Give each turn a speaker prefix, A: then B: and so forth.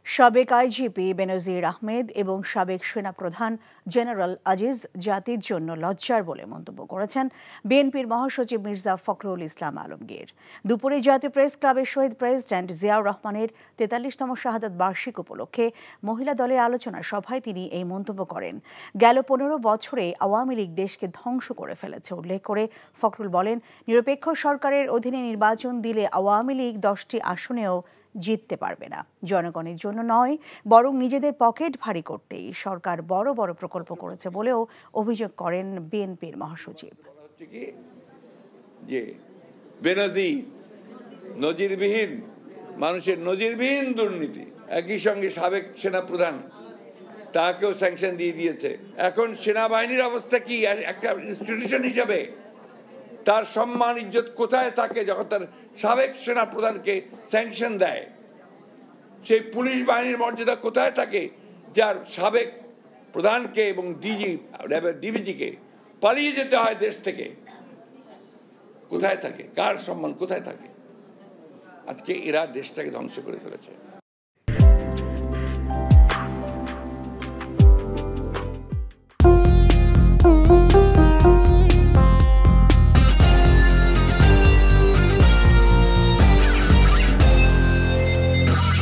A: সাবেক আইজিপি বেনজির আহমেদ এবং সাবেক সেনাপ্রধান জেনারেল আজিজ জাতির জন্য লজ্জার বলে মন্তব্য করেছেন বিএনপির মহাসচিব মির্জা ফখরুল ইসলাম আলমগীর। দুপুরে জাতীয় প্রেস ক্লাবের শহীদ প্রেসিডেন্ট জিয়াউর রহমানের ৪৩তম শাহাদাত বার্ষিক উপলক্ষে মহিলা দলের আলোচনা সভায় তিনি এই মন্তব্য করেন। গেল ১৫ বছরে আওয়ামী লীগ দেশকে ধ্বংস করে ফেলেছে উল্লেখ করে ফখরুল বলেন, নিরপেক্ষ সরকারের অধীনে নির্বাচন দিলে আওয়ামী লীগ ১০টি আসনেও জিততে পারবে না। জনগণের জন্য নয়, বরং নিজেদের পকেট ভারী করতেই সরকার বড় বড় প্রকল্প করেছে বলেও অভিযোগ করেন বিএনপির মহাসচিব।
B: যে বেনজির নজিরবিহীন, মানুষের নজিরবিহীন দুর্নীতি, একই সঙ্গে সাবেক সেনাপ্রধান তাকেও স্যাংশন দিয়ে দিয়েছে। এখন সেনাবাহিনীর অবস্থা কি? একটা ইনস্টিটিউশন হিসাবে তার সম্মান ইজ্জত কোথায় থাকে যখন তার সাবেক সেনাপ্রধানকে স্যাংশন দেয়? সেই পুলিশ বাহিনীর মর্যাদা কোথায় থাকে যার সাবেক প্রধানকে এবং ডিবিজিকে পালিয়ে যেতে হয় দেশ থেকে? কোথায় থাকে? কার সম্মান কোথায় থাকে? আজকে এরা দেশটাকে ধ্বংস করে ফেলেছে।